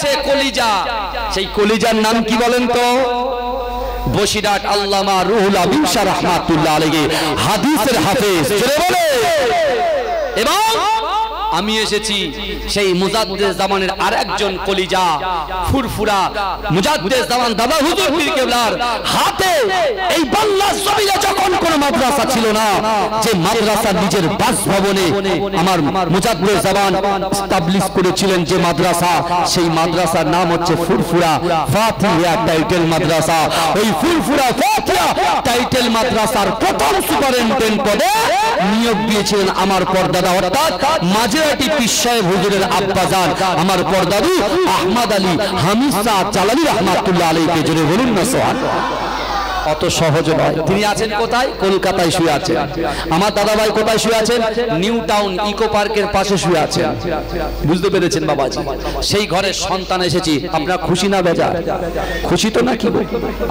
আছে কলিজা, সেই কলিজার নাম কি বলেন তো? বসিরহাট আল্লামা রুহুল আমিন শাহ রাহমাতুল্লাহ আলাইহি হাদিসের হাফেজ বলে। এবং আমি এসেছি সেই মুজাদ্দেদ জামানের আরেকজন কলিজা ফুরফুরা মুজাদ্দেদ জামান দাদা হুজুর পীর কেবলার হাতে এই বাংলার জমিনে যখন কোনো মাদ্রাসা ছিল না, যে মাদ্রাসা নিজের বাসভবনে আমার মুজাদ্দেদ জামান এস্টাবলিশ করেছিলেন, যে মাদ্রাসা, সেই মাদ্রাসার নাম হচ্ছে ফুরফুরা ফাতিহা টাইটেল মাদ্রাসা। ওই ফুরফুরা ফাতিহা টাইটেল মাদ্রাসার প্রথম সুপারিনটেন্ডেন্ট পদে নিয়োগ দিয়েছিলেন আমার পরদাদা, অর্থাৎ মাঝরাটি পীর সাহেব হুজুরের আব্বাজান আমার পরদাদু আহমদ আলী হামিদ শাহ জালালি রাহমাতুল্লাহ আলাইহি। জোরে বলুন না সুবহানাল্লাহ। অত সহজ নয়। তিনি আছেন কোথায়? কলকাতায় শুয়ে আছেন। আমার দাদা ভাই কোথায় শুয়ে আছেন? নিউ টাউন ইকো পার্কের পাশে শুয়ে আছেন। বুঝতে পেরেছেন বাবাজি? সেই ঘরের সন্তান এসেছি। আপনারা খুশি না বেজার? খুশি তো নাকি?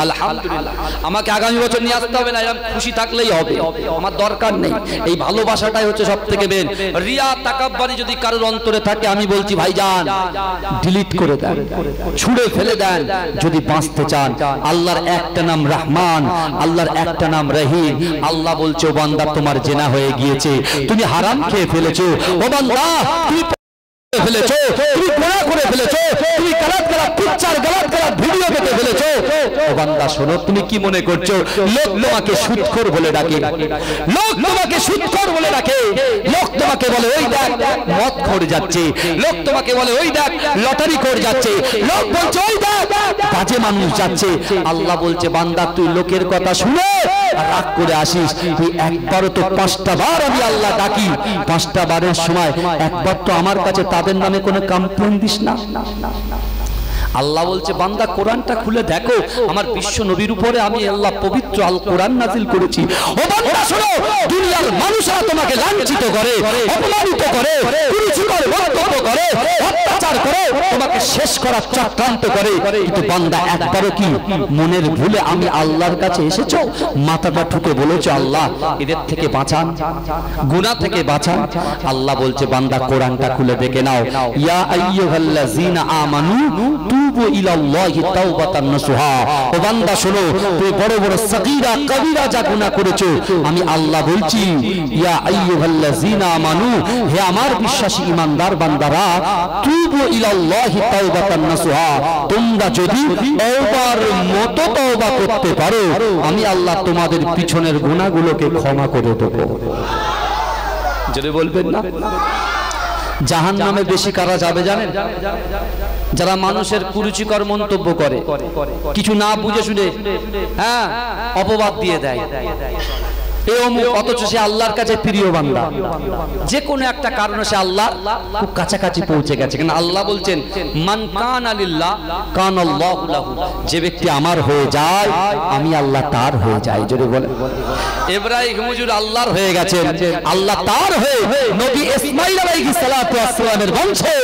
আলহামদুলিল্লাহ। আমাকে আগামী বছর নিয়ে আসতে হবে না, এরকম খুশি থাকলেই হবে, আমার দরকার নেই। এই ভালোবাসাটাই হচ্ছে সব থেকে মেন। রিয়া তাকাব্বুরি যদি কারোর অন্তরে থাকে, আমি বলছি ভাইজান ডিলিট করে দেন, ছুঁড়ে ফেলে দেন। যদি বাঁচতে চান, আল্লাহর একটা নাম রহমান, আল্লাহর একটা নাম রহিম। আল্লাহ বলছে, ও বান্দা তোমার জেনা হয়ে গিয়েছে, তুমি হারাম খেয়ে ফেলেছো, ও বান্দা তুমি ফেলেছো, তুমি গুনাহ করে ফেলেছো, তুমি গলত পিকচার গলত ভিডিও দেখে ফেলেছো। ও বান্দা শোনো, তুমি কি মনে করছো লোক তোমাকে সুদখোর বলে ডাকে? লোক তোমাকে সুদখোর বলে ডাকে। লোক তোমাকে বলে ওই দেখ মদ খোর যাচ্ছে, লোক তোমাকে বলে ওই দেখ লটারি খোর যাচ্ছে, লোক বলছে ওই দেখ বাজে মানুষ যাচ্ছে। আল্লাহ বলছে, বান্দা তুই লোকের কথা শুনে রাগ করে আসিস, তুই একবারও তো 5টা বার আমি আল্লাহ ডাকি, 5টা বারের সময় একবার তো আমার কাছে তাদের নামে কোনো কমপ্লেইন দিস না। আল্লাহ বলছে, বান্দা কোরআনটা খুলে দেখো, আমার বিশ্ব নবীর উপরে আমি আল্লাহ পবিত্র আল কোরআন নাজিল করেছি। ও বান্দা শোনো, দুনিয়ার মানুষরা তোমাকে লাঞ্ছিত করে, অপমানিত করে, কুরুচিকর মন্তব্য করে, অত্যাচার করে, তোমাকে শেষ করার চক্রান্ত করে, কিন্তু বান্দা একবারও কি মনের ভুলে আমি আল্লাহর কাছে এসেছো, মাথাটা ঠুকে বলেছো আল্লাহ এদের থেকে বাঁচান, গুনাহ থেকে বাঁচান? আল্লাহ বলছে, বান্দা কোরআনটা খুলে দেখে নাও। ইয়া আইয়ুহাল্লাযীনা আমানু তুবু ইলাল্লাহি তাওবাতান নাসুহা। ও বান্দা শোনো, তুমি বড় বড় সাগীরা কবিরা যা গুনাহ করেছো, আমি আল্লাহ বলছি, ইয়া আইয়ুহাল্লাযীনা আমানু, হে আমার বিশ্বাসী ঈমানদার বান্দারা, তুবু ইলাল্লাহি তাওবাতান নাসুহা, তোমরা যদি তওবার মতো তওবা করতে পারো, আমি আল্লাহ তোমাদের পিছনের গুনাহগুলোকে ক্ষমা করে দেব। যদি বলবেন না, জাহান্নামে বেশি কারা যাবে জানেন? যারা মানুষের কুরুচিকর মন্তব্য করে, কিছু না বুঝে শুনে হ্যাঁ অপবাদ দিয়ে দেয়, অথচ সে আল্লাহর কাছে প্রিয় বান্দা, যে কোনো একটা কারণে সে আল্লাহ খুব কাছাকাছি পৌঁছে গেছে। কিন্তু আল্লাহ বলছেন, মান কানা লিল্লাহ কানাল্লাহু লাহু, যে ব্যক্তি আমার হয়ে যায় আমি আল্লাহ তার হয়ে যাই। জোরে বলেন। ইব্রাহিম হুজুর আল্লাহর হয়ে গেছেন, আল্লাহ তার হয়ে নবী ইসমাঈল আলাইহিস সালাতু ওয়াস সালামের বংশে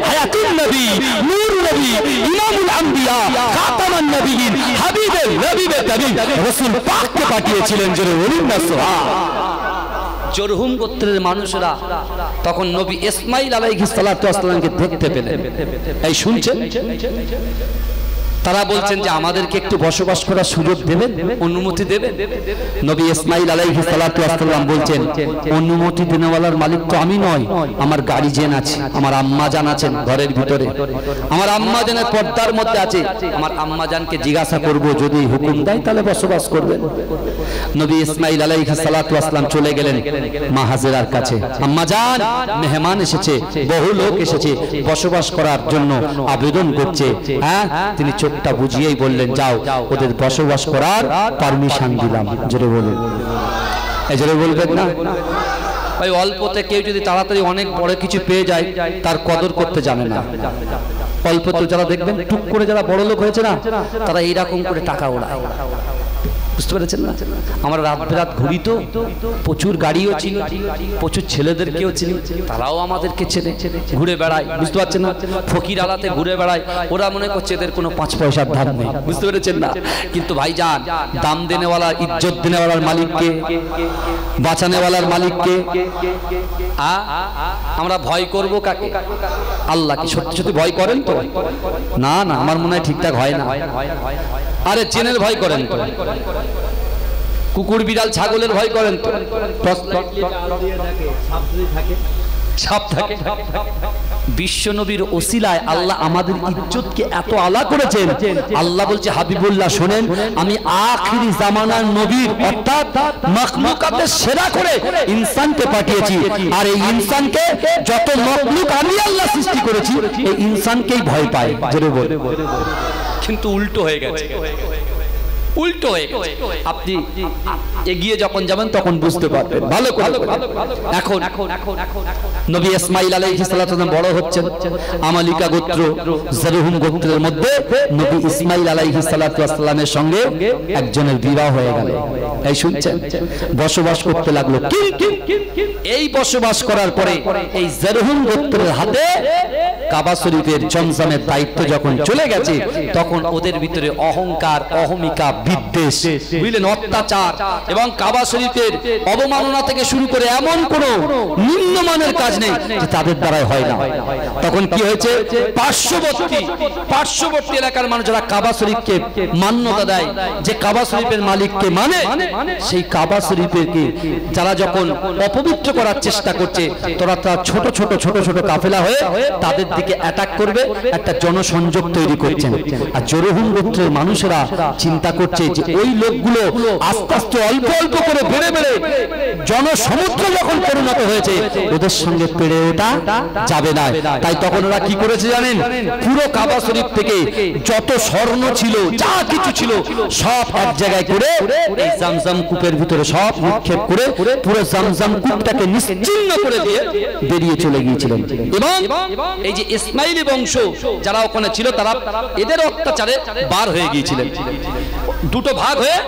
হায়াতুন নবী, নূর নবী, ইমামুল আম্বিয়া, খাতামান নবিয়্যিন, হাবিবুল নবীদের নবী রাসূল পাককে পাঠিয়েছিলেন। জোরে বলুন না। জরহুম গোত্রের মানুষরা তখন নবী ইসমাঈল আলাইহিস সালাতু ওয়াস সালামকে দেখতে পেলেন। এই শুনছেন? তারা বলছেন যে আমাদেরকে একটু বসবাস করার সুযোগ দেবেন, অনুমতি দেবেন? নবী ইসমাঈল আলাইহিস সালাতু ওয়াস সালাম বলছেন, অনুমতি দেনেওয়ালার মালিক তো আমি নয়, আমার গার্ডিয়ান আছে, আমার আম্মা জান আছেন ঘরের ভিতরে, আমার আম্মা জানের পর্দার মধ্যে আছে, আমার আম্মা জানকে জিজ্ঞাসা করব, যদি হুকুম দেয় তাহলে বসবাস করবেন। নবী ইসমাঈল আলাইহিস সালাতু ওয়াস সালাম চলে গেলেন মা হাজেরার কাছে। আম্মা জান, মেহমান এসেছে, বহু লোক এসেছে, বসবাস করার জন্য আবেদন করছে। হ্যাঁ, তিনি টা বুঝিয়েই বললেন, যাও ওদের বসবাস করার পারমিশন দিলাম। জোরে বলুন। এই জোরে বলবেন না ভাই? অল্পতে কেউ যদি তাড়াতাড়ি অনেক বড় কিছু পেয়ে যায়, তার কদর করতে জানে না। অল্পতে যারা দেখবেন টুক করে যারা বড় লোক হয়েছে না, তারা এইরকম করে টাকা ওড়ায়। বুঝতে পেরেছেন না? আমরা রাত বেরাত ঘুরি তো, প্রচুর গাড়িও ছিল, প্রচুর ছেলেদেরকেও চিনি, তারাও আমাদেরকে চেনে, ঘুরে বেড়ায়। বুঝতে পারছেন না? ফকির আলাতে ঘুরে বেড়ায়, ওরা মনে করছে এদের কোনো 5 পয়সার দাম নেই। বুঝতে পেরেছেন না? কিন্তু ভাইজান, দাম দেনেওয়ালা, ইজ্জত দেনেওয়ালার মালিককে, বাঁচানেওয়ালার মালিককে, আমরা ভয় করব কাকে? আল্লাহকে। সত্যি সত্যি ভয় করেন তো? না না, আমার মনে হয় ঠিকঠাক হয় না। আরে চেনের ভয় করেন তো? কুকুর বিড়াল ছাগলের ভয় করেন তো? সাপ থাকে। বিশ্ব নবীর ওসিলায় আল্লাহ আমাদের ইজ্জতকে এত আলা করেছেন। আল্লাহ বলছে, হাবিবুল্লাহ শোনেন, আমি আখিরি জামানার নবীর অর্থাৎ মাখলুকাতের সেরা করে ইনসানকে পাঠিয়েছি, আর এই ইনসানকে যত মাখলুক আমি আল্লাহ সৃষ্টি করেছি, এই ইনসানকেই ভয় পায়। জোরে বল। কিন্তু উল্টো হয়ে গেছে, উল্টো হয়ে গেছে। আপনি এগিয়ে যখন যাবেন তখন বুঝতে পারবেন ভালো করে। এখন নবী ইসমাঈল আলাইহিস সালাতু বড় হচ্ছেন, আমালিকা গোত্র জারহুম গোত্রের মধ্যে নবী ইসমাঈল আলাইহিস সালাতু ওয়াসসালামের সঙ্গে একজনের বিবাহ হয়ে গেল। এই শুনছেন? বসবাস করতে লাগলো। এই বসবাস করার পরে এই জারহুম গোত্রের হাতে কাবা শরীফের জমজমের দায়িত্ব যখন চলে গেছে, তখন ওদের ভিতরে অহংকার, অহমিকা, বিদ্বেষ, বুঝলেন, অত্যাচার এবং কাবা শরীফের অবমাননা থেকে শুরু করে এমন কোন নিম্নমানের কাজ নেই যে তাদের দ্বারাই হয় না। তখন কি হয়েছে? পার্শ্ববর্তী এলাকার মানুষ যারা কাবা শরীফকে মান্যতা দেয়, যে কাবা শরীফের মালিককে মানে, সেই কাবা শরীফকে যারা যখন অপবিত্র করার চেষ্টা করছে, তোরা ছোট ছোট কাফেলা হয়ে তাদের দিকে অ্যাটাক করবে, একটা জনসংযোগ তৈরি করছেন। আর জরহুম গোত্রের মানুষেরা চিন্তা করছে যে ওই লোকগুলো আস্তে আস্তে অল্প অল্প করে বেড়ে বেড়ে জনসমুদ্র যখন পরিণত হয়েছে, ওদের সঙ্গে পেরে ওঠা যাবে না। তাই তখন ওরা কি করেছে জানেন? পুরো কাবা শরীফ থেকে যত স্বর্ণ ছিল, যা কিছু ছিল, সব এক জায়গায় করে এই জামজাম কূপের ভিতরে সব নিক্ষেপ করে পুরো জামজাম কূপটাকে নিশ্চিহ্ন করে দিয়ে বেরিয়ে চলে গিয়েছিলেন। এবং এই যে ইসমাইলি বংশ যারা ওখানে ছিল, তারা এদের অত্যাচারে বার হয়ে গিয়েছিলেন। দুটো ভাগ হয়ে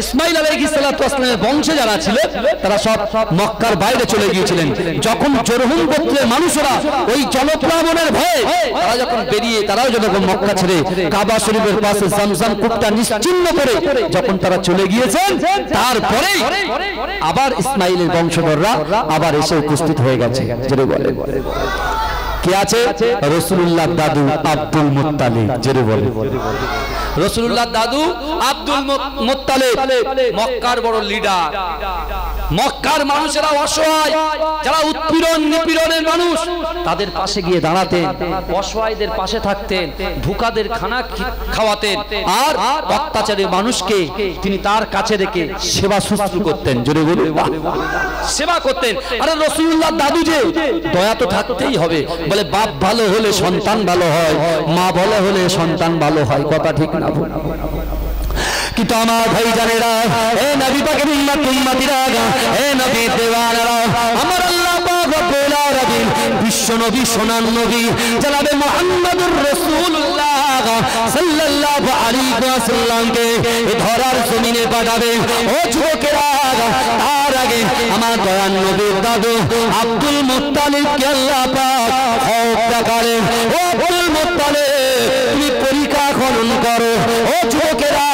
ইসমাঈল আলাইহিস সালাতু ওয়াসসালামের বংশে যারা ছিল, তারা সব মক্কার বাইরে চলে গিয়েছিলেন। যখন জরহুম গোত্রের মানুষরা ওই জলপ্লাবনের ভয়ে তারা যখন বেরিয়ে, তারাও যখন মক্কা ছেড়ে কাবা শরীফের পাশে জামজাম কূপটা নিশ্চিহ্ন করে যখন তারা চলে গিয়েছেন, তারপরে আবার ইসমাঈলের বংশধররা আবার এসে উপস্থিত হয়ে গেছে। জোরে বলে। কে আছে? রাসূলুল্লাহর দাদু আব্দুল মুত্তালিব। জোরে বলে। রাসূলুল্লাহর দাদু আব্দুল মুত্তালিব মক্কার বড় লিডার। মক্কার মানুষেরা অসহায়, যারা উৎপীড়ন নিপীড়নের মানুষ, তাদের পাশে গিয়ে দাঁড়াতেন, অসহায়দের পাশে থাকতেন, ভুকাদের খানা খাওয়াতেন, আর অত্যাচারী মানুষকে তিনি তার কাছে রেখে সেবা শুশ্রূষা করতেন। জোরে বলুন, সেবা করতেন। আরে রাসূলুল্লাহর দাদু যে, দয়া তো থাকতেই হবে। বলে বাপ ভালো হলে সন্তান ভালো হয়, মা ভালো হলে সন্তান ভালো হয়। কথা ঠিক না? কিন্তু আমার ভাই জানেরা, এ নবী পাকের উম্মতিরা, এ নবী দেওয়ানারা, আমার আল্লাহ পাক রব্বুল আলামিন বিশ্ব নবী, সোনার নবী জনাবে মুহাম্মদুর রাসূলুল্লাহ সাল্লাল্লাহু আলাইহি ওয়াসাল্লামকে ধরার জমিনে পাঠাবে। ও যুবকেরা, তার আগে আমার দয়ার নবীর দাদু আব্দুল মুত্তালিবকে আল্লাহ পাক হত্যা করেন। ও আব্দুল মুত্তালিব, তুমি পরীক্ষা খনন করো। ও যুবকেরা,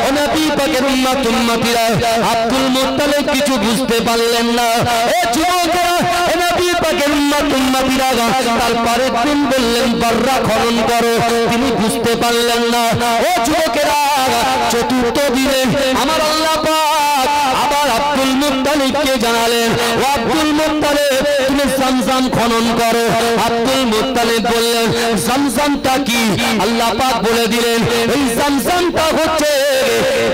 ও নবী পাকের উম্মতিরা, আব্দুল মুত্তালিব কিছু বুঝতে পারলেন না। ও যুবকেরা, ও নবী পাকের উম্মতিরা, তারপরে দিন বললেন বাররা খনন করো, তিনি বুঝতে পারলেন না। ও যুবকেরা, চতুর্থ দিনে আমার আল্লাহ পাক আবার আব্দুল মুত্তালিবকে জানালেন, ও আব্দুল মুত্তালিব, তুমি জামজাম খনন করো। আব্দুল মুত্তালিব বললেন, জামজামটা কি? আল্লাহ পাক বলে দিলেন, এই জামজামটা হচ্ছে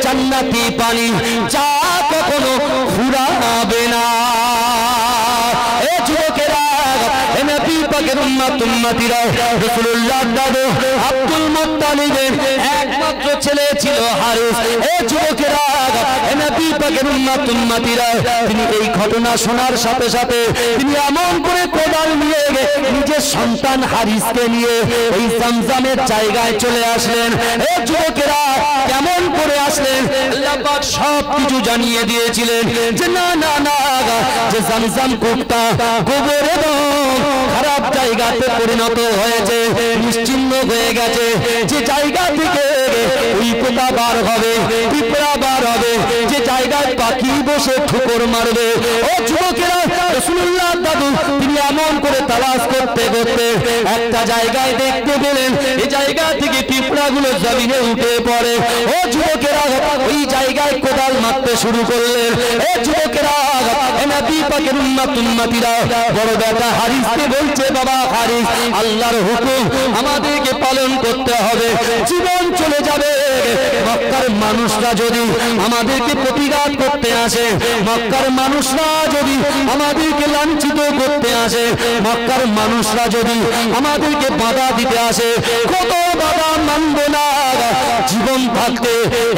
জান্নাতি পানি, যা কখনো ফুরাবে না। এ যুবকেরা, এ নবী পাকের উম্মতিরা, রাসূলুল্লাহর দাদু আব্দুল মুত্তালিবের একমাত্র ছেলে ছিল হারিস। এ যুবকেরা, এ নবী পাকের উম্মতিরা, তিনি এই ঘটনা শোনার সাথে সাথে তিনি এমন করে কোদাল নিয়ে নিজের সন্তান হারিসকে নিয়ে এই জামজামের জায়গায় চলে আসলেন। এ যুবকেরা, কেমন করে আসলেন আল্লাহ পাক সব কিছু জানিয়ে দিয়েছিলেন যে না না না, যে জামজাম কূপটা গোবর এবং খারাপ জায়গাতে পরিণত হয়েছে, নিশ্চিহ্ন হয়ে গেছে, যে জায়গা থেকে ওই পোকা বার হবে, পিঁপড়া বার হবে, যে জায়গায় পাখি বসে ঠোকর মারবে। ও যুবকেরা, রাসূলুল্লাহ দাদু তিনি এমন করে তালাশ করতে করতে একটা জায়গায় দেখতে পেলেন, এই জায়গা থেকে পিঁপড়াগুলো জমিনে উঠে পড়ে। ও যুবকেরা, ওই জায়গায় কোদাল মারতে শুরু করলেন। ও যুবকেরা, নবী পাকের উম্মতিরা বড় বেটা হারিসকে বলছে, বাবা হারিস, আল্লাহর হুকুম আমাদেরকে পালন করতে হবে, জীবন চলে যাবে। মক্কার মানুষরা যদি আমাদেরকে প্রতিঘাত করতে আসে, মক্কার মানুষরা যদি আমাদেরকে লাঞ্ছিত করতে আসে, মক্কার মানুষরা যদি আমাদেরকে বাধা দিতে আসে, কত বাধা মানব না। জীবন থাকতে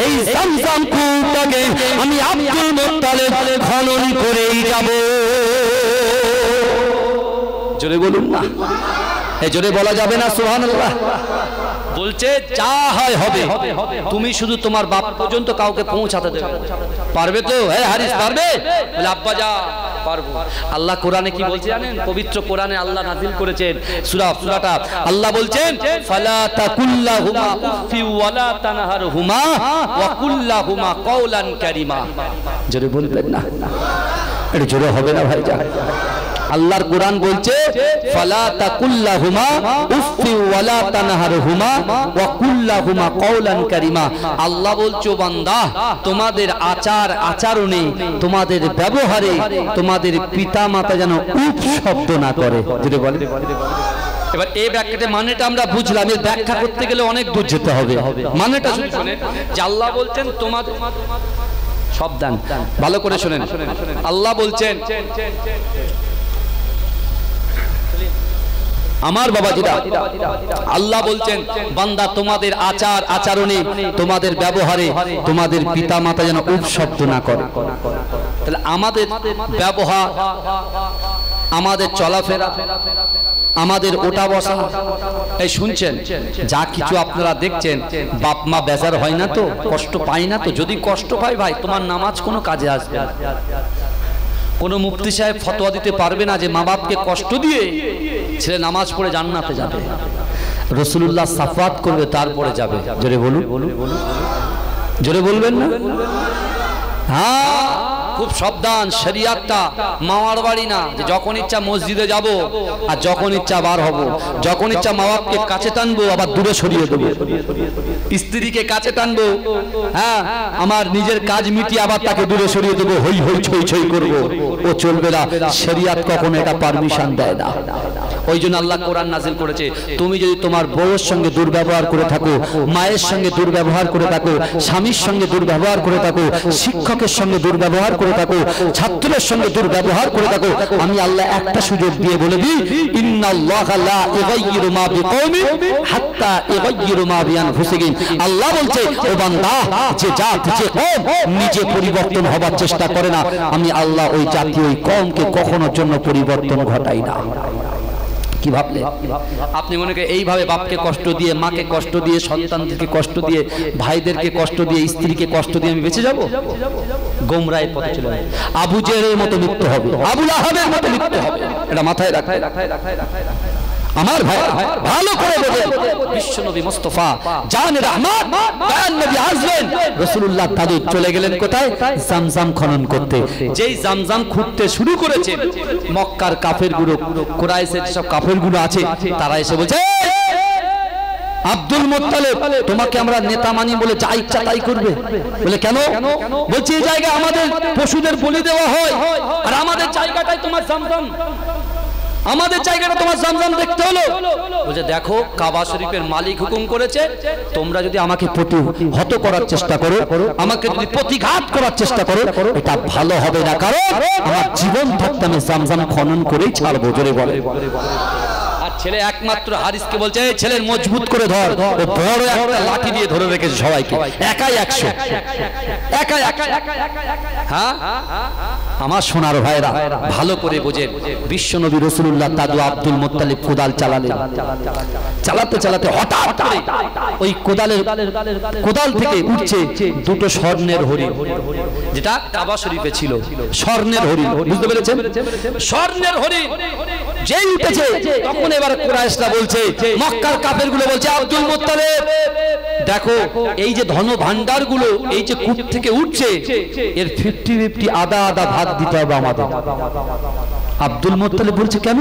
এই জামজাম কূপটাকে আমি আব্দুল মুত্তালিব খনন করেই যাব। জোরে বলুন না, এই জোরে বলা যাবে না সুবহানাল্লাহ। বলছে যা হয় হবে, তুমি শুধু তোমার বাপ পর্যন্ত কাউকে পৌঁছাতে দেবে। পারবে তো? হ্যাঁ হারিস পারবে? বলে আব্বা যা পারবো। আল্লাহ কোরআনে কি বলছে জানেন? পবিত্র কোরআনে আল্লাহ নাযিল করেছেন সূরাটা, আল্লাহ বলছেন ফালা তাকুল্লাহুমা উফি ওয়ালা তানহারহুমা ওয়া কুল্লাহুমা কওলান কারীমা। জোরে বলবেন না, এটা জোরে হবে না ভাইজান। আল্লাহর কোরআন বলছে ফালা তাকুল্লাহুমা উফি ওয়ালা তানহারহুমা ওয়া কুল্লাহুমা কওলান কারীমা। আল্লাহ বলছো বান্দা, তোমাদের আচার আচরণে, তোমাদের ব্যবহারে তোমাদের পিতা মাতা যেন উফ শব্দ না করে। যদি বলে এবার এই ব্যাখ্যাতে মানেটা আমরা বুঝলাম, এর ব্যাখ্যা করতে গেলে অনেক দূর যেতে হবে। মানেটা শুনে শুনে যে আল্লাহ বলছেন তোমাদের, সাবধান ভালো করে শুনেন, আল্লাহ বলছেন আমার বাবাজিরা, আল্লাহ বলছেন বান্দা তোমাদের আচার আচরণে, তোমাদের ব্যবহারে তোমাদের পিতা মাতা যেন উপশব্দ না করে। তাহলে আমাদের ব্যবহার, আমাদের চলাফেরা, আমাদের ওঠা বসা, এই শুনছেন যা কিছু আপনারা দেখছেন, বাপ মা বেজার হয় না তো, কষ্ট পায় না তো? যদি কষ্ট পায় ভাই, তোমার নামাজ কোনো কাজে আসবে না। কোনো মুফতি সাহেব ফতোয়া দিতে পারবে না যে মা বাপকে কষ্ট দিয়ে ছেলে নামাজ পড়ে জান্নাতে যাবে। রাসূলুল্লাহ সাফাত করবে তারপরে যাবে। জোরে বলুন, জোরে বলবেন না? হ্যাঁ, খুব সাবধান। শরিয়াতটা মামার বাড়ি না যে যখন ইচ্ছা মসজিদে যাব আর যখন ইচ্ছা বার হব, যখন ইচ্ছা মা বাপকে কাছে টানবো আবার দূরে সরিয়ে দেবো, স্ত্রীকে কাছে টানবো, হ্যাঁ আমার নিজের কাজ মিটিয়ে আবার তাকে দূরে সরিয়ে দেবো, হই হই ছই ছই করবো, ও চলবে না। শরিয়াত কখনো এটা পারমিশন দেয় না। ওই জন্য আল্লাহ কোরআন নাজিল করেছে, তুমি যদি তোমার বউয়ের সঙ্গে দুর্ব্যবহার করে থাকো, মায়ের সঙ্গে দুর্ব্যবহার করে থাকো, স্বামীর সঙ্গে দুর্ব্যবহার করে থাকো, শিক্ষকের সঙ্গে দুর্ব্যবহার করে থাকো, ছাত্রের সঙ্গে দুর্ব্যবহার করে থাকো, আমি আল্লাহ একটা সুযোগ দিয়ে বলে দিই, ইন্নাল্লাহা লা ইগাইয়িরু মা বিকওমিন হাত্তা ইগাইয়িরু মা বিআনফুসিহিম। আল্লাহ বলছে, ও বান্দা, যে জাত যে কওম নিজে পরিবর্তন হবার চেষ্টা করে না, আমি আল্লাহ ওই জাতি ওই কওমকে কখনোর জন্য পরিবর্তন ঘটাই না। কি ভাবলে আপনি মনে করেন এইভাবে বাপকে কষ্ট দিয়ে, মাকে কষ্ট দিয়ে, সন্তানদেরকে কষ্ট দিয়ে, ভাইদেরকে কষ্ট দিয়ে, স্ত্রীকে কষ্ট দিয়ে আমি বেঁচে যাব? গোমরাহের পথে চলে যাবে। আবু জেহেলের মতো মৃত্যু হবে, আবু লাহাবের মতো মৃত্যু হবে, এটা মাথায় রাখায়। আমার ভাই ভালো করে বলেন, বিশ্বনবী মুস্তাফা জান রহমত দয়াল নবী আসলেন, রাসূলুল্লাহ তাদের চলে গেলেন কোথায়? জামজাম খনন করতে। যেই জামজাম খুঁড়তে শুরু করেছে, মক্কার কাফেরগুলো, কুরাইশের সব কাফেরগুলো আছে, তারা এসে বলছে, আব্দুল মুত্তালিব তোমাকে আমরা নেতা মানি বলে যা ইচ্ছা তাই করবে। বলে কেন? বলছে এই জায়গায় আমাদের পশুদের বলি দেওয়া হয়, আর আমাদের জায়গাটাই তোমার জামজাম, আমাদের জায়গাটা তোমার জামজাম দেখতে হলো। বলছে দেখো, কাবা শরীফের মালিক হুকুম করেছে, তোমরা যদি আমাকে প্রতিহত করার চেষ্টা করো, আমাকে যদি প্রতিঘাত করার চেষ্টা করো, এটা ভালো হবে না, কারণ আমার জীবন থাকতে আমি জামজাম খনন করেই ছাড়বো। জোরে বলে। আর ছেলে একমাত্র হারিসকে বলছে এই ছেলের মজবুত করে ধর, ও বড় একটা লাঠি দিয়ে ধরে রেখেছে সবাইকে, একাই 100, একাই। হ্যাঁ আমার সোনার ভাইরা ভালো করে বোঝেন, বিশ্বনবী রাসূলুল্লাহ দাদু আব্দুল মুত্তালিব কোদাল চালালেন, চালাতে চালাতে হঠাৎ করে ওই কোদাল থেকে উঠছে দুটো স্বর্ণের হরিণ, যেটা কাবা শরীফে ছিল, স্বর্ণের হরিণ, বুঝতে পেরেছেন? স্বর্ণের হরিণ যেই উঠেছে তখন এবার কুরাইশরা বলছে, মক্কার কাফেরগুলো বলছে, আব্দুল মুত্তালিব দেখো এই যে ধন ভান্ডার গুলো এই যে কূপ থেকে উঠছে, এর 50-50 আদা আদা ভাগ দিতে হবে আমাদের। আব্দুল মুত্তালিব বলছে কেন?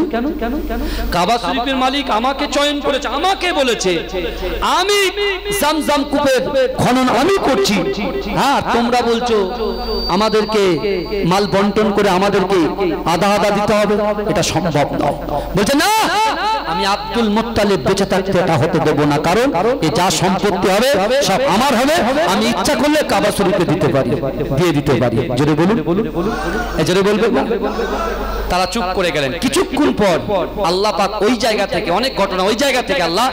কাবা শরীফের মালিক আমাকে চয়ন করেছে, আমাকে বলেছে আমি জামজাম কূপের খনন আমি করছি, হ্যাঁ তোমরা বলছো আমাদেরকে মাল বন্টন করে আমাদেরকে আদা আদা দিতে হবে, এটা সম্ভব নয়। বলছে না, আমি আব্দুল মুত্তালিব বেঁচে থাকতে এটা হতে দেব না, কারণ এ যা সম্পত্তি হবে সব আমার হবে, আমি ইচ্ছা করলে কাবা শরীফে দিতে পারি, দিয়ে দিতে পারি। জোরে বলুন, জোরে বলবেন না? তারা চুপ করে গেলেন। কিছুক্ষণ পর আল্লাহ পাক ওই জায়গা থেকে, অনেক ঘটনা, ওই জায়গা থেকে আল্লাহ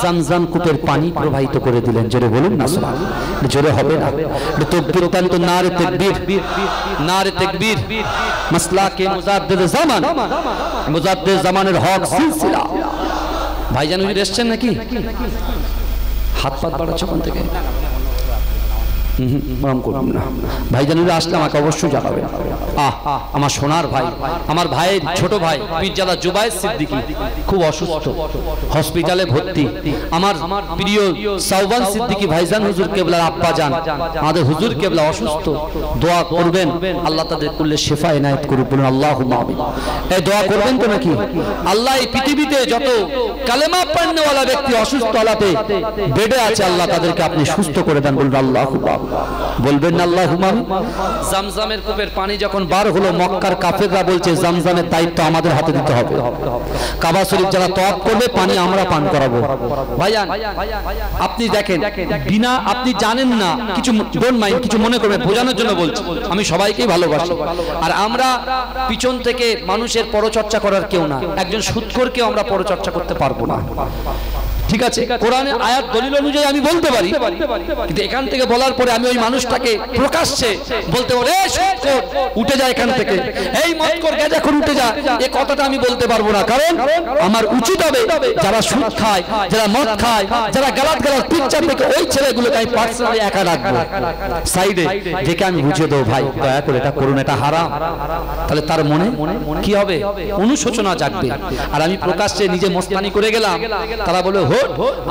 জামজাম কূপের পানি প্রবাহিত করে দিলেন। জোরে বলুন না সুবহানাল্লাহ। জোরে হবে না? তাকবীর তান্ত নারে তাকবীর, নারে তাকবীর, মাসলাকে মুজাদ্দিদ জামান, মুজাদ্দিদ জামানের হক সিলসিলা। ভাইজান হুজুর এসেছেন নাকি? হাত পাত বাড়াচ্ছ কোন থেকে? ভাইজানুরা আসলে আমাকে অবশ্যই জানাবেন। আমার সোনার ভাই, আমার ভাইয়ের ছোট ভাই পীরজাদা জুবায়ের সিদ্দিকী খুব অসুস্থ, হসপিটালে ভর্তি। আমার প্রিয় সাওবান সিদ্দিকী ভাইজান হুজুর কেবলার আব্বা জান, আমাদের হুজুর কেবলা অসুস্থ, দোয়া করবেন আল্লাহ তাদের কুল্লে শিফা ইনায়েত করুন, বলুন আল্লাহুম্মা আমিন। এই দোয়া করবেন তো নাকি? আল্লাহ এই পৃথিবীতে যত কালেমা পড়নেওয়ালা ব্যক্তি অসুস্থ আলাতে বেডে আছে, আল্লাহ তাদেরকে আপনি সুস্থ করে দেন, বলুন আল্লাহুম্মা আমিন। বলবেন না আল্লাহুম্মা আমিন? জামজামের কূপের পানি যখন বার হলো, মক্কার কাফেররা বলছে জামজামের দায়িত্ব আমাদের হাতে দিতে হবে, কাবা শরীফ যারা তওয়াফ করবে পানি আমরা পান করাবো। ভাইজান আপনি দেখেন, বিনা আপনি জানেন না, কিছু ডোন্ট মাইন্ড, কিছু মনে করবেন, বোঝানোর জন্য বলছি, আমি সবাইকেই ভালোবাসি। আর আমরা পিছন থেকে মানুষের পরচর্চা করার কেউ না, একজন সুদখোরকেও আমরা পরচর্চা করতে পারবো না, ঠিক আছে? কোরআনের আয়াত দলিল অনুযায়ী আমি বলতে পারি, কিন্তু এখান থেকে বলার পরে আমি ওই মানুষটাকে প্রকাশ্যে বলতে পারি এই সুদখোর উঠে যায় এখান থেকে, এই মদখোর গাঁজাখোর উঠে যায়, এই কথাটা আমি বলতে পারবো না। কারণ আমার উচিত হবে যারা সুদ খায়, যারা মদ খায়, যারা গালাত পিকচার থেকে ওই ছেলেগুলোকে আমি পার্সোনালি একা রাখবো সাইডে, দেখে আমি বুঝিয়ে দেবো ভাই দয়া করে এটা করুন, এটা হারাম। তাহলে তার মনে কি হবে? অনুশোচনা জাগবে। আর আমি প্রকাশ্যে নিজে মস্তানি করে গেলাম, তারা বলে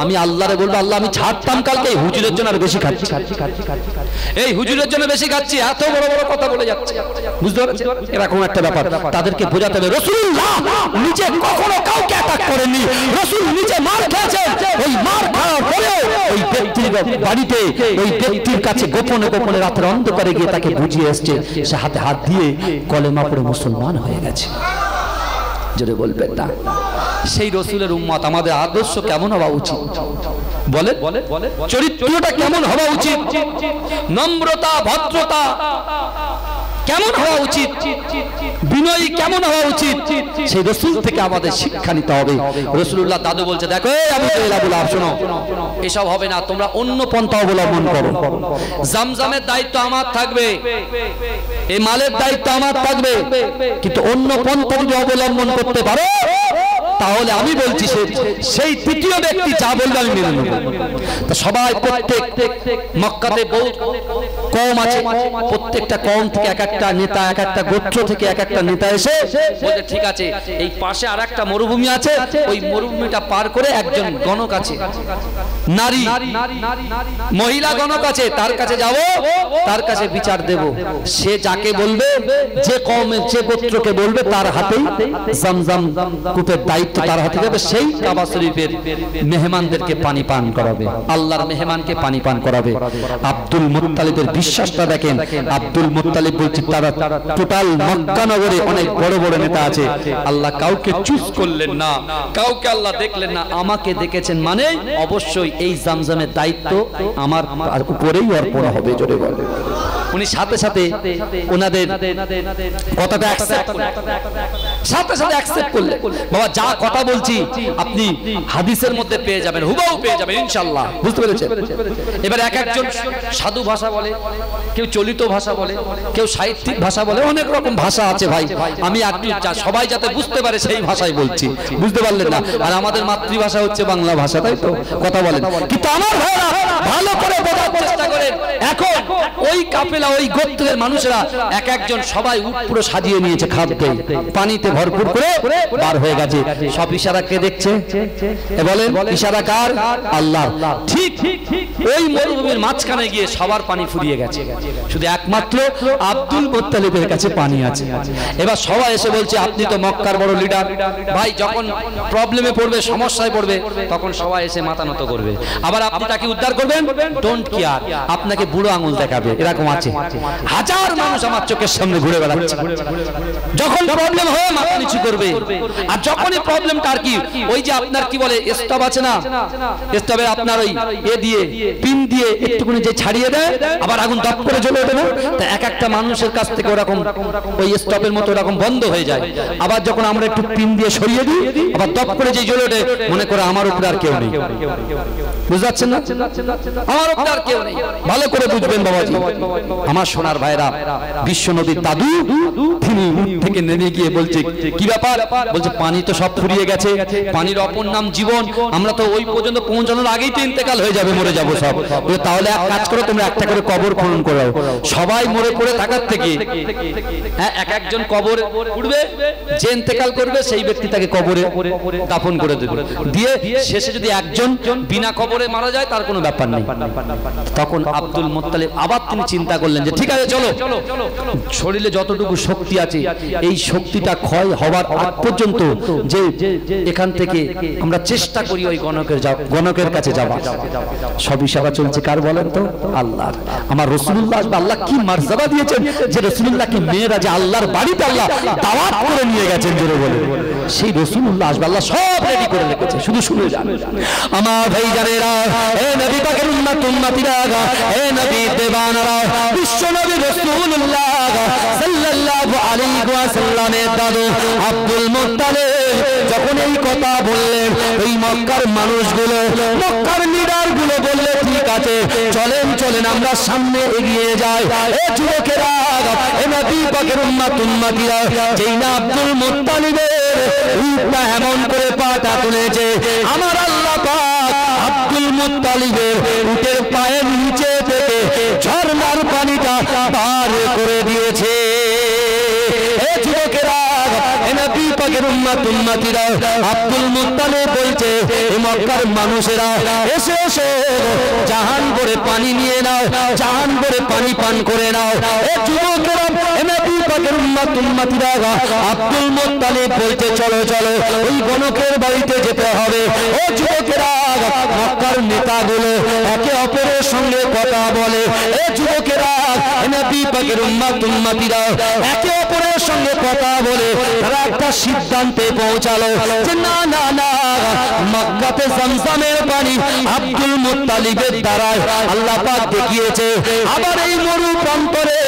আমি আল্লাহরে বলবো আল্লাহ আমি ছাড়তাম কালকে, এই হুজুরের জন্য আর বেশি খাচ্ছি, এই হুজুরের জন্য বেশি খাচ্ছি, এত বড় বড় কথা বলে যাচ্ছে। বুঝতে পারছেন? এরকম একটা ব্যাপার তাদেরকে বোঝাতে হবে। রাসূলুল্লাহ নিজে কখনো কাউকে অ্যাটাক করেননি, রাসূল নিজে মার খেয়েছেন, ওই মার খাওয়ার পরেও ওই ব্যক্তির বাড়িতে ওই ব্যক্তির কাছে গোপনে গোপনে রাতের অন্ধকারে গিয়ে তাকে বুঝিয়ে এসছে, সে হাতে হাত দিয়ে কলেমা পড়ে মুসলমান হয়ে গেছে। জোরে বলবেন না? সেই রাসূলের উম্মত আমাদের আদর্শ কেমন হওয়া উচিত বলে? চরিত্রটা কেমন হওয়া উচিত? নম্রতা, ভদ্রতা কেমন হওয়া উচিত? বিনয়ী কেমন হওয়া উচিত? সেই রাসূল থেকে আমাদের শিক্ষা নিতে হবে। রাসূলুল্লাহ দাদু বলছে, দেখো এই আবু জাহেল আবু লাহাব শোনো, এসব হবে না, তোমরা অন্য পন্থা অবলম্বন করো। জামজামের দায়িত্ব আমার থাকবে, এই মালের দায়িত্ব আমার থাকবে, কিন্তু অন্য পন্থা যদি অবলম্বন করতে পারো তাহলে আমি বলছি সেই তৃতীয় ব্যক্তি যা বলবে আমি মেনে নেব। তা সবাই প্রত্যেক মক্কাতে বহু কওম আছে, প্রত্যেকটা কওম থেকে এক একটা নেতা, এক একটা গোত্র থেকে এক একটা নেতা এসে বলে ঠিক আছে এই পাশে আরেকটা মরুভূমি আছে, ওই মরুভূমিটা পার করে একজন গণক আছে, নারী মহিলা গণক আছে, তার কাছে যাব, তার কাছে বিচার দেব। সে যাকে বলবে, যে কওমের যে গোত্রকে বলবে তার হাতেই জামজাম কূপের দায়িত্ব তার হাতে যাবে, সেই কাবা শরীফের মেহমানদেরকে পানি পান করাবে, আল্লাহর মেহমানকে পানি পান করাবে। আব্দুল মুত্তালিবের বিশ্বাসটা দেখেন, আব্দুল মুত্তালিব বলছে তারা টোটাল মক্কা নগরে অনেক বড় বড় নেতা আছে, আল্লাহ কাউকে চুজ করলেন না, কাউকে আল্লাহ দেখলেন না, আমাকে দেখেছেন, মানে অবশ্যই এই জামজামের দায়িত্ব আমার উপরেই অর্পণ হবে। জোরে বলে উনি সাথে সাথে ওনাদের কথাটা অ্যাকসেপ্ট করে সাথে সাথে অ্যাকসেপ্ট করলে বাবা যা কথা বলছি আপনি হাদিসের মধ্যে পেয়ে যাবেন, হুবহু পেয়ে যাবেন ইনশাআল্লাহ। বুঝতে পেরেছেন? এবার এক একজন সাধু ভাষা বলে, কেউ চলিত ভাষা বলে, কেউ সাহিত্যিক ভাষা বলে, অনেক রকম ভাষা আছে ভাই। আমি সবাই যাতে বুঝতে পারে সেই ভাষায় বলছি, বুঝতে পারলেন না? আর আমাদের মাতৃভাষা হচ্ছে বাংলা ভাষা, তাই তো? কথা বলেন। কিন্তু আমার ভাইরা ভালো করে বোঝার চেষ্টা করেন, এখন ওই কাফেলা ওই গোত্রের মানুষেরা এক একজন সবাই উট পুরো সাজিয়ে নিয়েছে খাদ্যে, পানিতে ভরপুর করে বার হয়ে গেছে। সব ইশারা কে দেখছে? বলেন ইশারা কার? আল্লাহ। ঠিক ওই মরুভূমির মাঝখানে গিয়ে সবার পানি ফুরিয়ে গেছে, শুধু একমাত্র আব্দুল মুত্তালিবের কাছে পানি আছে। এবার সবাই এসে বলছে আপনি তো মক্কার বড় লিডার ভাই, যখন প্রবলেমে পড়বে সমস্যায় পড়বে তখন সবাই এসে মাথা নত করবে, আবার আপনি তাকে উদ্ধার করবেন, ডোন্ট কেয়ার, আপনাকে বুড়ো আঙুল দেখাবে। এরকম আছে হাজার মানুষ আমার চোখের সামনে ঘুরে বেড়াচ্ছে, যখন প্রবলেম হয় মাথা নিচু করবে। আর যখনই প্রবলেমটা আর কি ওই যে আপনার কি বলে স্টপ আছে না, স্টপে আপনার ওই দিয়ে পিন দিয়ে একটুখানি যে ছাড়িয়ে দেয় আবার আগুন দপ করে জ্বলে ওঠে না, তা এক একটা মানুষের কাছ থেকে ওরকম ওই স্টপের মতো ওরকম বন্ধ হয়ে যায়। আবার যখন আমরা একটু পিন দিয়ে সরিয়ে দিই আবার দপ করে যে জ্বলে ওঠে, মনে করে আমার উপরে আর কেউ নেই। বুঝতে পারছেন না? আমার উপরে আর কেউ নেই। ভালো করে বুঝবেন বাবাজি আমার সোনার ভাইরা। বিশ্ব নদীর দাদু তিনি উঠ থেকে নেমে গিয়ে বলছে কি ব্যাপার? বলছে পানি তো সব ফুরিয়ে গেছে, পানির অপর নাম জীবন, আমরা তো ওই পর্যন্ত পৌঁছানোর আগেই তো ইন্তেকাল হয়ে যাবে, মরে যাবো সব। তাহলে এক কাজ করো, তোমরা একটা করে কবর খনন করো, সবাই মরে পড়ে থাকার থেকে এক একজন কবর উঠবে, যে ইন্তেকাল করবে সেই ব্যক্তি তাকে কবরে দাফন করে দেবে, দিয়ে শেষে যদি একজন বিনা কবরে মারা যায় তার কোনো ব্যাপার নেই। তখন আব্দুল মুত্তালিব আবার তিনি চিন্তা করলেন যে ঠিক আছে চলো, শরীরে যতটুকু শক্তি আছে এই শক্তিটা ক্ষয় হওয়ার আগ পর্যন্ত যে এখান থেকে আমরা চেষ্টা করি ওই গণকের কাছে যাওয়া। সব ইশারা চলছে কার বলেন তো? আল্লাহ। আমার রাসূলুল্লাহ আল্লাহ কি মর্যাদা দিয়েছেন যে রাসূলুল্লাহকে মেয়েরা যে আল্লাহর বাড়িতে আল্লাহ দাওয়াত করে নিয়ে গেছেন, জোরে বলে সেই রাসূলুল্লাহ আল্লাহ সব রেডি করে রেখেছে, শুধু শুনে যান আমার ভাই জানেরা। হে নবী পাকের উম্মত উম্মতিরা, হে নবী দেবানারা, বিশ্ব নবী রাসূলুল্লাহ সাল্লাল্লাহু আলাইহি ওয়াসাল্লামের দাদু আব্দুল মুত্তালিব যখন এই কথা বললেন, ওই মক্কার মানুষগুলো, মক্কার লিডারগুলো বললে ঠিক আছে চলেন চলেন আমরা সামনে এগিয়ে যাই। এ যুবকেরা, এ নবী পাকের উম্মত উম্মতিরা, যেই না আব্দুল মুত্তালিবের রূপটা এমন করে পাটা তুলেছে, আমার আল্লাহ পাক আব্দুল মুত্তালিবের উটের পায়ের নিচে থেকে ঝর্ণার পানিটা পার করে দিয়েছে। এ যুবকেরা, এ নবী পাকের উম্মত উম্মতিরা, আব্দুল মুত্তালিব বলছে এই মক্কার মানুষেরা এসে এসে জাহান ভরে পানি নিয়ে নাও, জাহান ভরে পানি পান করে নাও। এ যুবকেরা, এ নবী পাকের উম্মত উম্মতিরা, আব্দুল মুত্তালিব বলতে চলো চলো ওই গণকের বাড়িতে যেতে হবে। ও যুবকেরা, মক্কার নেতাগুলো একে অপরের সঙ্গে কথা বলে। এ যুবকেরা, এ নবী পাকের উম্মত উম্মতিরা, একে অপরের সঙ্গে কথা বলে তারা একটা সিদ্ধান্তে পৌঁছালো যে না না না, মক্কাতে জমজমের পানি আব্দুল মুত্তালিবের দ্বারাই আল্লাহ পাক দেখিয়েছে, আবার এই মরু প্রান্তরে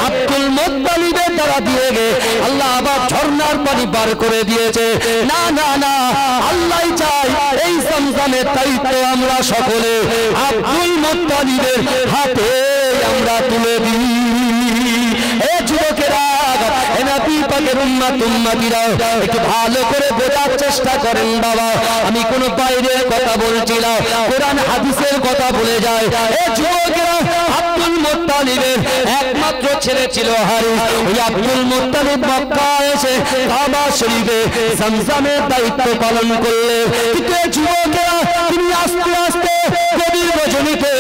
আব্দুল মুত্তালিবের দ্বারা দিয়ে গে আল্লাহ আবার ঝর্ণার পানি বার করে দিয়েছে। না না না, আল্লাহ চাই এই জমজমের দায়িত্ব আমরা সকলে আব্দুল মুত্তালিবের হাতে আমরা তুলে দিই। এ যুবকেরা, এ নবী পাকের উম্মত উম্মতিরা, একটু ভালো করে বোঝার চেষ্টা করেন বাবা, আমি কোন বাইরের কথা বলছি না, কোরআন হাদিসের কথা বলে যায়। এ যুবকেরা, আব্দুল মুত্তালিবের একমাত্র ছেলে ছিল হারিস। ওই আব্দুল মুত্তালিব মক্কা এসে কাবা শরীফে জমজমের দায়িত্ব পালন করলেন। কিন্তু এই যুবকেরা তিনি আস্তে আস্তে গভীর রজনীতে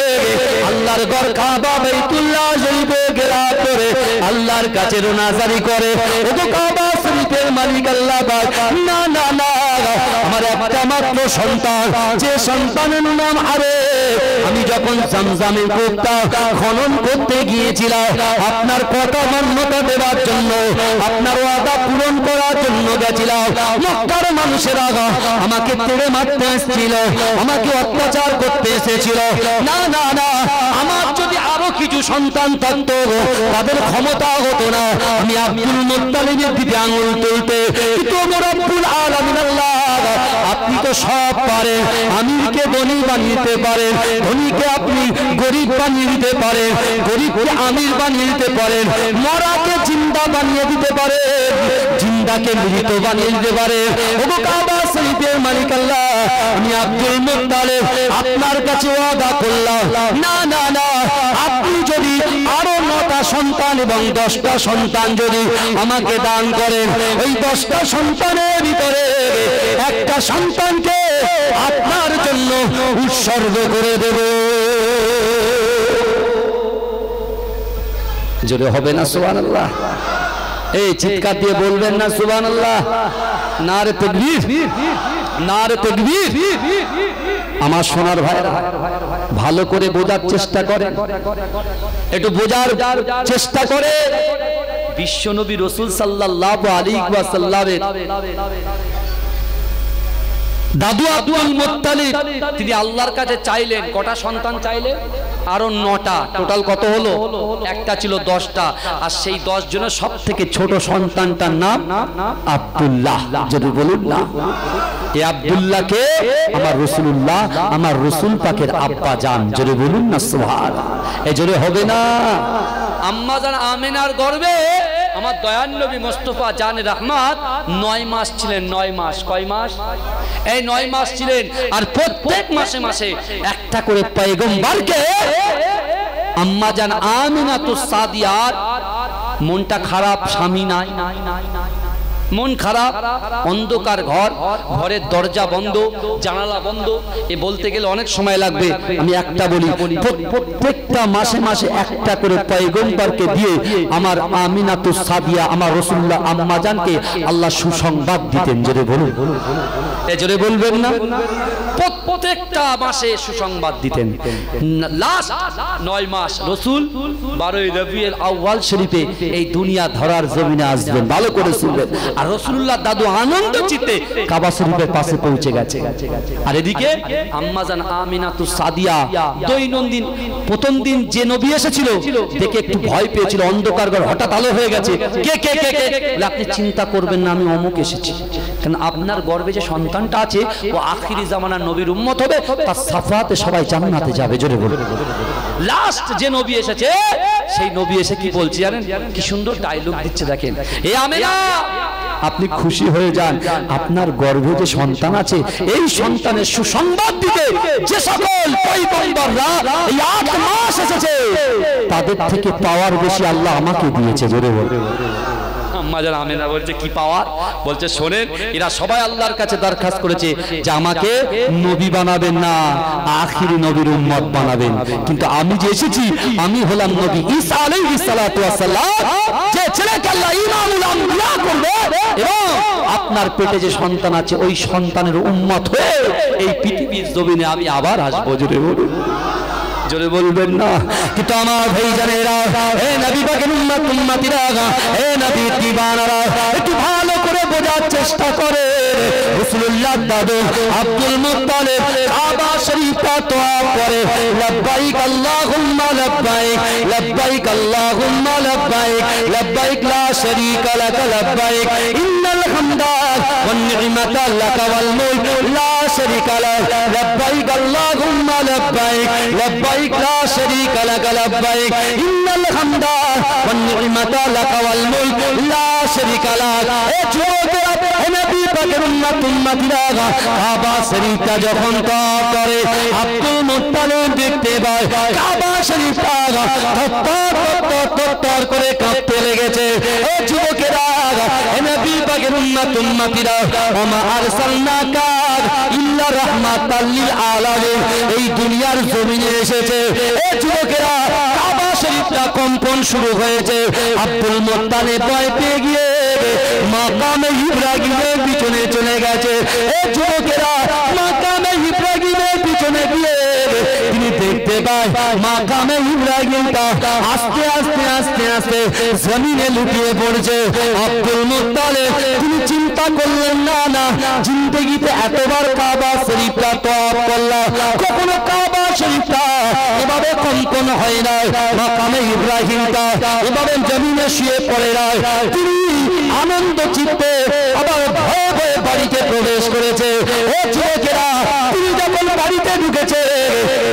আল্লাহর ঘর কাবা বাইতুল্লাহ শরীফে ঘেরাও করে আল্লাহর কাছে রোনাজারি করে, ওগো কাবা শরীফের মালিক আল্লাহ পাক, না না না, আমার একটা মাত্র সন্তান, যে সন্তানের নাম আরে, আমি যখন জমজমের কূপটা খনন করতে গিয়েছিলাম আপনার কথা মান্যতা দেওয়ার জন্য, আপনার ওয়াদা পূরণ করার জন্য গেছিলাম, মক্কার মানুষেরা আমাকে তেড়ে মারতে এসেছিল, আমাকে অত্যাচার করতে এসেছিল। না না না, আমার যদি আরো কিছু সন্তান থাকতো তাদের ক্ষমতা হতো না আমি আব্দুল মুত্তালিবের দিকে আঙুল তুলতে, কিন্তু রব্বুল আলামিন আল্লাহ আপনি তো সব পারেন, আমিরকে ধনী বানিয়ে দিতে পারেন, ধনীকে আপনি গরিব বানিয়ে দিতে পারেন, গরিবকে আমির বানিয়ে দিতে পারেন, মরাকে জিন্দা বানিয়ে দিতে পারেন, জিন্দাকে মৃত বানিয়ে দিতে পারেন। ওগো কাবা শরীফের মালিক আল্লাহ, আমি আব্দুল মুত্তালিব আপনার কাছে ওয়াদা করলাম, না না না, আপনি যদি আরো 9টা সন্তান এবং 10টা সন্তান যদি আমাকে দান করেন, ওই 10টা সন্তানের ভিতরে একটা সন্তানকে আপনার জন্য উৎসর্গ করে দেব। জোরে হবে না সুবহানাল্লাহ? এই চিৎকার দিয়ে বলবেন না সুবহানাল্লাহ? নারে তাকবীর, নারে তাকবীর। আমার সোনার ভাইরা ভালো করে বোঝার চেষ্টা করেন, একটু বোঝার চেষ্টা করে। বিশ্বনবী রাসূল সাল্লাল্লাহু আলাইহি ওয়াসাল্লামের দাদু আব্দুল মুত্তালিব তিনি আল্লাহর কাছে চাইলেন, কটা সন্তান চাইলেন? আরো 9টা। টোটাল কত হলো? একটা ছিল 10টা, আর সেই 10 জনের সব থেকে ছোট সন্তানটার নাম আব্দুল্লাহ। যদি বলুন না, এই আব্দুল্লাহকে আমার রাসূলুল্লাহ, আমার রাসূল পাকের আব্বা জান। যদি বলুন না সুবহানাল্লাহ? এই জোরে হবে না? আম্মা জান আমিনার গর্ভে আমার দয়াল নবী মুস্তাফা জানে রহমত 9 মাস ছিলেন। 9 মাস। কয় মাস? এই 9 মাস ছিলেন। আর প্রত্যেক মাসে মাসে একটা করে পয়গম্বরকে আম্মা জান আমিনাতুস সাদিয়ার মনটা খারাপ, স্বামী নাই, মন খারাপ, অন্ধকার ঘর, ঘরের দরজা বন্ধ, জানালা বন্ধ। এ বলতে গেলে অনেক সময় লাগবে, আমি একটা বলি, প্রত্যেকটা মাসে মাসে একটা করে পয়গম্বরকে দিয়ে আমার আমিনাতুস সাদিয়া, আমার রাসূলুল্লাহ আম্মা জানকে আল্লাহ সুসংবাদ দিতেন। জোরে বলুন, এ জোরে বলবেন না? প্রত্যেকটা মাসে সুসংবাদ দিতেন। লাস্ট 9 মাস রাসূল 12ই রবিউল আউয়াল শরীফে এই দুনিয়া ধরার জমিনে আসবেন। ভালো করে শুনবেন। আর রাসূলুল্লাহ দাদু আনন্দ চিত্তে কাবা শরীফের পাশে পৌঁছে গেছে। আর এদিকে আম্মা জান আমিনাতুস সাদিয়া দৈনন্দিন, প্রথম দিন যে নবী এসেছিল দেখে একটু ভয় পেয়েছিল, অন্ধকার ঘর হঠাৎ আলো হয়ে গেছে, কে কে কে কে? আপনি চিন্তা করবেন না, আমি অমুক এসেছি, কারণ আপনার গর্ভে যে সন্তানটা আছে ও আখিরি জামানার নবীর উম্মত হবে, তার সাফাতে সবাই জান্নাতে যাবে। জোরে বলুন। লাস্ট যে নবী এসেছে সেই নবী এসে কি বলছে জানেন? কি সুন্দর ডায়লগ দিচ্ছে দেখেন। এ আমিনা, আপনি খুশি হয়ে যান, আপনার গর্ভে যে সন্তান আছে এই সন্তানের সুসংবাদ দিতে যে সকল পয়গম্বররা এই 8 মাস এসেছে তাদের থেকে পাওয়ার বেশি আল্লাহ আমাকে দিয়েছে। জোরে বলুন। আম্মা জান আমিনা বলছে কি পাওয়ার? বলছে শোনেন, এরা সবাই আল্লাহর কাছে দরখাস্ত করেছে যে আমাকে নবী বানাবেন না, আখিরি নবীর উম্মত বানাবেন, কিন্তু আমি যে এসেছি আমি হলাম নবী ঈসা আলাইহিস সালাতু ওয়াস সালাম, যে ছেলেকে আল্লাহ ইমামুল আম্বিয়া করবে, এবং আপনার পেটে যে সন্তান আছে ওই সন্তানের উম্মত হয়ে এই পৃথিবীর জমিনে আমি আবার আসবো। জোরে বলুন, জোরে বলবেন না? কিন্তু আমার ভাই জানেরা, হে নবী পাকের উম্মত উম্মতিরা, হে নবীর দিওয়ানারা, একটু ভালো করে বোঝার চেষ্টা করে। রাসূলুল্লাহ দাদু আব্দুল মুত্তালিব কাবা শরীফটা তোয়াফ করে, লব্বাইক আল্লাহুম্মা লব্বাইক, লব্বাইক আল্লাহুম্মা লব্বাইক, লব্বাইক লা শারীকা লাক লব্বাইক, ইন্নাল হামদা ওয়ান নি'মাতা লাক ওয়াল মুলক লা শারীকা লাক, লব্বাইক আল্লাহুম্মা লব্বাইক, লব্বাইক লা শারীকা লাক লব্বাইক, ইন্নাল হামদা ওয়ান নি'মাতা লাক ওয়াল মুলক লা শারীকা লাক। এ যুবকেরা, হে নবী পাকের উম্মত উম্মতিরা, কাবা শরীফটা যখন তোয়াফ করে আব্দুল মুত্তালিব দেখতে পায় কাবা শরীফটা থরথর করে কাঁপতে লেগেছে। এ যুবকেরা, হে নবী পাকের উম্মত উম্মতিরা, ওমা আরসালনাকা ইল্লা রাহমাতাল লিল আলামিন, এই দুনিয়ার জমিনে এসেছে। এ যুবকেরা, কাবা শরীফটা কম্পন শুরু হয়েছে। আব্দুল মুত্তালিব ভয় পেয়ে গিয়ে মাকামে ইব্রাহিমের পিছনে চলে গেছে। এ যুবকেরা, মাকামে ইব্রাহিমের পিছনে গিয়ে তিনি দেখতে পায় মাকামে ইব্রাহিমটা আস্তে আস্তে আস্তে আস্তে জমিনে লুটিয়ে পড়ছে। আব্দুল মুত্তালিব তিনি চিন্তা করলেন, না না, জিন্দেগিতে এতবার কাবা শরীফটা তোয়াফ করলাম, কখনো কাবা শরীফটা এভাবে কম্পন হয় না, মাকামে ইব্রাহিমটা এভাবে জমিনে শুয়ে পড়ে না, তিনি আনন্দ চিত্তে আবার ভয়ে ভয়ে বাড়িতে প্রবেশ করেছে। ও যুবকেরা, তিনি যখন বাড়িতে ঢুকেছে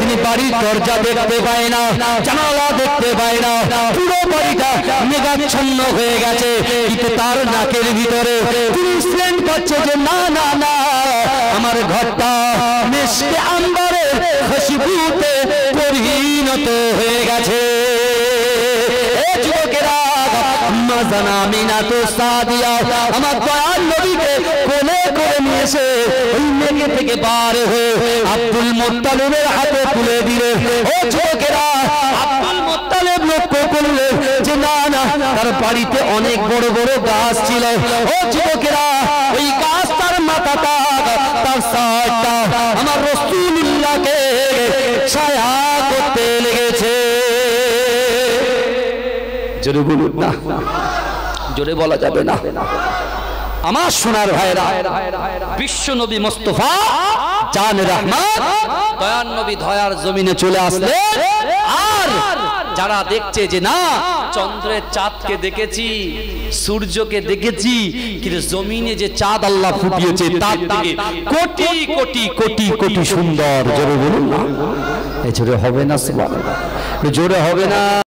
তিনি বাড়ির দরজা দেখতে পায় না, জানালা দেখতে পায় না, পুরো বাড়িটা মেঘাচ্ছন্ন হয়ে গেছে। কিন্তু তার নাকের ভিতরে তিনি সেন্ট করছে যে না না না, আমার ঘরটা মিশকে আম্বারে খুশবুতে পরিণত হয়ে গেছে। যুবকেরা, আম্মা জান আমিনাতু সাদিয়া আমার দয়াল নবীকে কোলে করে নিয়ে এসে ওই মেঘে থেকে বার হয়ে আব্দুল মুত্তালিবের হাতে তুলে দিলে। ও যুবকেরা, আব্দুল মুত্তালিব লক্ষ্য করলে যে না না, তার বাড়িতে অনেক বড় বড় গাছ ছিল। ও যুবকেরা, ওই গাছ তার মাথাটা তার সাইডটা আমার রাসূলুল্লাহকে ছায়া করতে লেগেছে। জোরে বলুন না, জোরে বলা যাবে না। আমার সোনার ভাইরা, বিশ্ব নবী মুস্তাফা জান রহমত দয়ার নবী দয়ার জমিনে চলে আসলে, আর যারা দেখছে যে না চন্দ্রের চাঁদকে দেখেছি, সূর্যকে দেখেছি, কিন্তু জমিনে যে চাঁদ আল্লাহ ফুটিয়েছে তার থেকে কোটি কোটি কোটি কোটি সুন্দর। জোরে বলুন না, জোরে হবে না, জোরে হবে না।